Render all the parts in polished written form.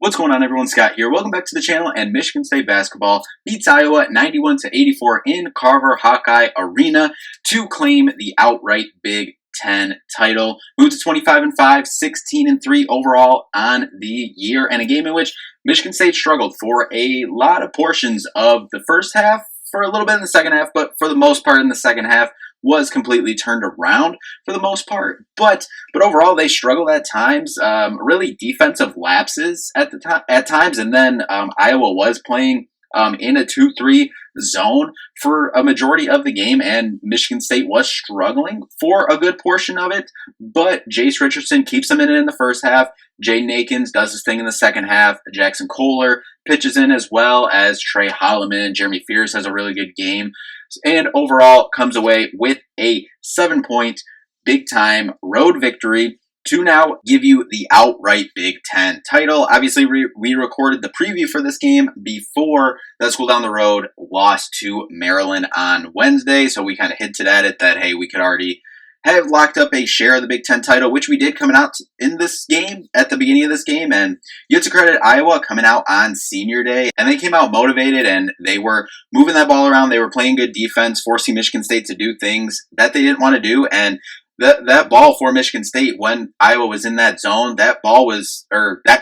What's going on, everyone? Scott here. Welcome back to the channel. And Michigan State basketball beats Iowa 91-84 in Carver Hawkeye Arena to claim the outright Big Ten title. Moved to 25-5, 16-3 overall on the year, and a game in which Michigan State struggled for a lot of portions of the first half, for a little bit in the second half, but for the most part in the second half was completely turned around for the most part. But overall, they struggled at times. Really defensive lapses at times, and then Iowa was playing in a 2-3 zone for a majority of the game, and Michigan State was struggling for a good portion of it. But Jace Richardson keeps them in the first half. Jaden Akins does his thing in the second half. Jackson Kohler pitches in, as well as Trey Holloman. Jeremy Fears has a really good game, and overall comes away with a 7-point big-time road victory to now give you the outright Big Ten title. Obviously, we recorded the preview for this game before the school down the road lost to Maryland on Wednesday, so we kind of hinted at it that, hey, we could already have locked up a share of the Big Ten title, which we did coming out in this game, at the beginning of this game. And you have to credit Iowa coming out on senior day, and they came out motivated, and they were moving that ball around. They were playing good defense, forcing Michigan State to do things that they didn't want to do. And that ball for Michigan State, when Iowa was in that zone, that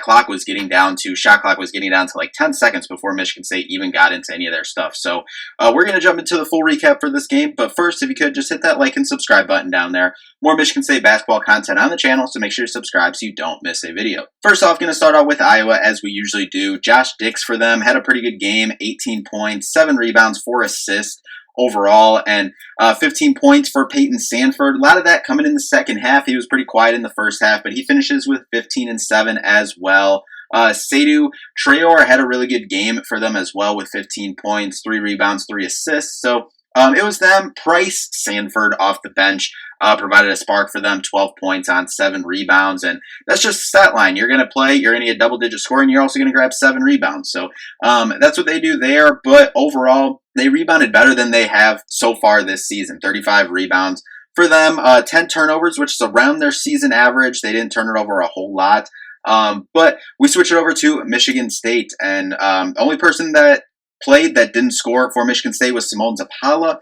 clock was getting down to, shot clock was getting down to like 10 seconds before Michigan State even got into any of their stuff. So we're going to jump into the full recap for this game. But first, if you could, just hit that like and subscribe button down there. More Michigan State basketball content on the channel, so make sure to subscribe so you don't miss a video. First off, going to start out with Iowa, as we usually do. Josh Dix for them had a pretty good game, 18 points, 7 rebounds, 4 assists overall, and 15 points for Peyton Sanford. A lot of that coming in the second half. He was pretty quiet in the first half, but he finishes with 15 and 7 as well. Seydou Traore had a really good game for them as well, with 15 points, 3 rebounds, 3 assists. So it was them. Price Sanford off the bench provided a spark for them, 12 points on 7 rebounds. And that's just a stat line. You're going to play, you're going to get double-digit score, and you're also going to grab 7 rebounds. So that's what they do there. But overall, they rebounded better than they have so far this season. 35 rebounds for them, 10 turnovers, which is around their season average. They didn't turn it over a whole lot. But we switch it over to Michigan State, and the only person that played that didn't score for Michigan State was Simone Zapala.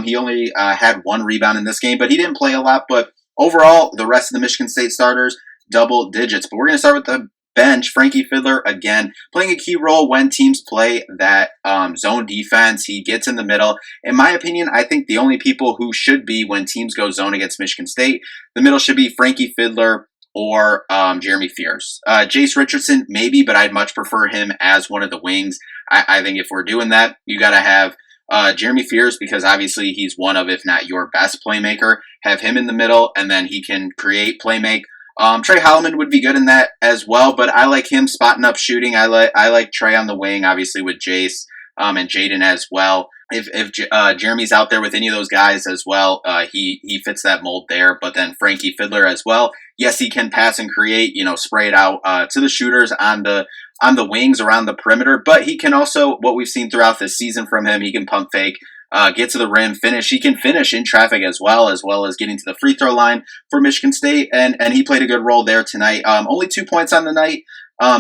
He only had 1 rebound in this game, but he didn't play a lot. But overall, the rest of the Michigan State starters, double digits. But we're going to start with the bench. Frankie Fiddler, again, playing a key role when teams play that zone defense. He gets in the middle. In my opinion, I think the only people who should be, when teams go zone against Michigan State, the middle should be Frankie Fiddler or Jeremy Fears. Jace Richardson, maybe, but I'd much prefer him as one of the wings. I think if we're doing that, you got to have Jeremy Fears, because obviously he's one of, if not your best playmaker. Have him in the middle, and then he can create, playmake. Trey Holloman would be good in that as well, but I like him spotting up shooting. I like Trey on the wing, obviously, with Jace and Jaden as well. If Jeremy's out there with any of those guys as well, he fits that mold there. But then Frankie Fiddler as well. Yes, he can pass and create, spray it out to the shooters on the wings around the perimeter. But he can also, what we've seen throughout this season from him, he can pump fake, get to the rim, finish. He can finish in traffic as well as getting to the free throw line for Michigan State. And he played a good role there tonight. Only 2 points on the night.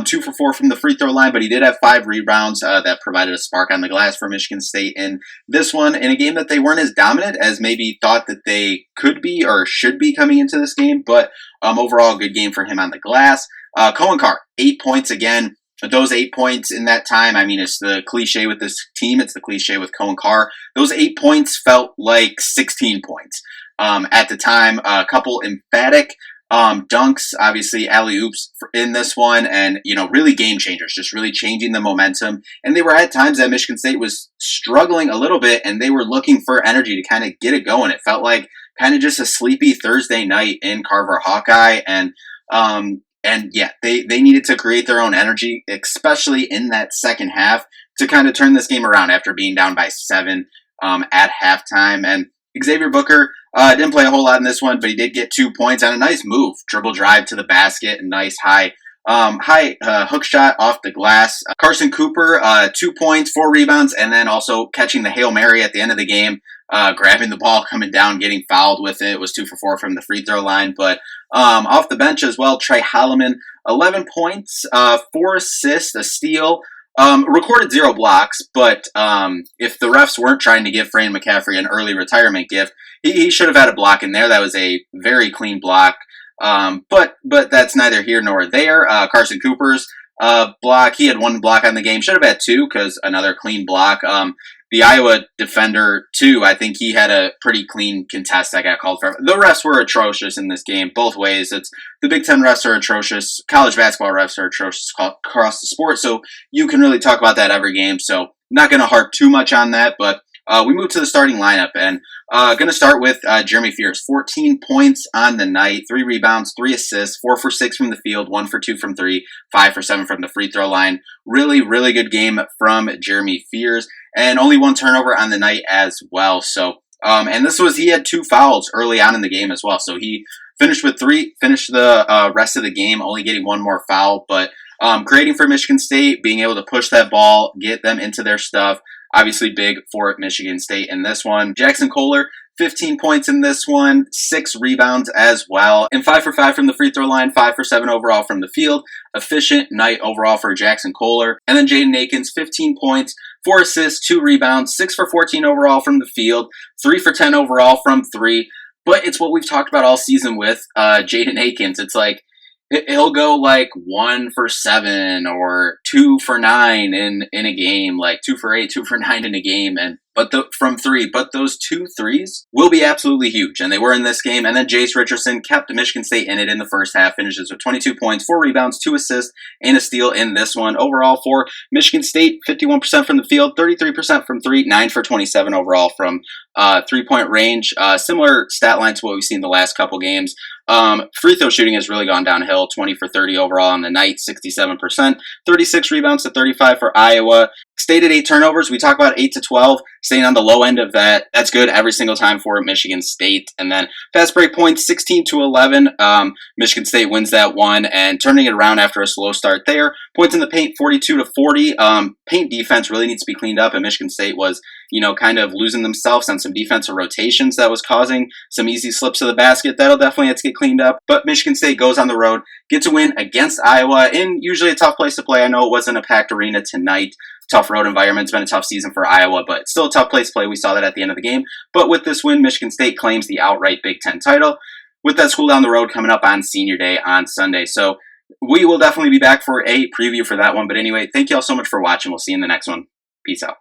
2 for 4 from the free throw line, but he did have 5 rebounds that provided a spark on the glass for Michigan State in this one, in a game that they weren't as dominant as maybe thought that they could be or should be coming into this game. But overall, good game for him on the glass. Cohen Carr, 8 points again. Those 8 points in that time, I mean, it's the cliche with this team. It's the cliche with Cohen Carr. Those 8 points felt like 16 points at the time. A couple emphatic dunks, obviously alley-oops in this one, and really game changers, just really changing the momentum. And they were at times that Michigan State was struggling a little bit, and they were looking for energy to kind of get it going. It felt like kind of just a sleepy Thursday night in Carver Hawkeye, and yeah, they needed to create their own energy, especially in that second half, to kind of turn this game around after being down by 7 at halftime. And Xavier Booker didn't play a whole lot in this one, but he did get 2 points on a nice move, dribble drive to the basket, a nice high hook shot off the glass. Carson Cooper, 2 points, 4 rebounds, and then also catching the Hail Mary at the end of the game, grabbing the ball, coming down, getting fouled with it. It was 2 for 4 from the free throw line. But off the bench as well, Trey Holloman, 11 points, 4 assists, a steal. Recorded 0 blocks, but if the refs weren't trying to give Fran McCaffrey an early retirement gift, he should have had a block in there. That was a very clean block. But that's neither here nor there. Carson Cooper's block, he had 1 block on the game. Should have had 2 because another clean block. The Iowa defender, too, I think he had a pretty clean contest that got called for. The refs were atrocious in this game, both ways. It's the Big Ten refs are atrocious. College basketball refs are atrocious across the sport, so you can really talk about that every game. So not going to harp too much on that, but we move to the starting lineup, and going to start with Jeremy Fears. 14 points on the night, 3 rebounds, 3 assists, 4 for 6 from the field, 1 for 2 from 3, 5 for 7 from the free throw line. Really, really good game from Jeremy Fears, and only 1 turnover on the night as well. So, and he had 2 fouls early on in the game as well. So he finished with 3, finished the rest of the game, only getting 1 more foul, but creating for Michigan State, being able to push that ball, get them into their stuff. Obviously big for Michigan State in this one. Jackson Kohler, 15 points in this one, 6 rebounds as well, and 5 for 5 from the free throw line, 5 for 7 overall from the field. Efficient night overall for Jackson Kohler. And then Jaden Akins, 15 points, 4 assists, 2 rebounds, 6 for 14 overall from the field, 3 for 10 overall from 3. But it's what we've talked about all season with Jaden Akins. It's like, he'll go like 1 for 7 or 2 for 9 in a game, like 2 for 8, 2 for 9 in a game, from 3. But those 2 threes will be absolutely huge, and they were in this game. And then Jace Richardson kept Michigan State in it in the first half, finishes with 22 points, 4 rebounds, 2 assists, and a steal in this one. Overall for Michigan State, 51% from the field, 33% from 3, 9 for 27 overall from 3-point range. Similar stat line to what we've seen the last couple games. Free throw shooting has really gone downhill, 20 for 30 overall on the night, 67%, 36 rebounds to 35 for Iowa. Stated 8 turnovers. We talk about 8 to 12, staying on the low end of that. That's good every single time for Michigan State. And then fast break points, 16 to 11. Michigan State wins that one and turning it around after a slow start there. Points in the paint, 42 to 40. Paint defense really needs to be cleaned up, and Michigan State was, kind of losing themselves on some defensive rotations that was causing some easy slips to the basket. That'll definitely have to get cleaned up. But Michigan State goes on the road, gets a win against Iowa in usually a tough place to play. I know it wasn't a packed arena tonight. Tough road environment. It's been a tough season for Iowa, but still a tough place to play. We saw that at the end of the game. But with this win, Michigan State claims the outright Big Ten title with that school down the road coming up on Senior Day on Sunday. So we will definitely be back for a preview for that one. But anyway, thank you all so much for watching. We'll see you in the next one. Peace out.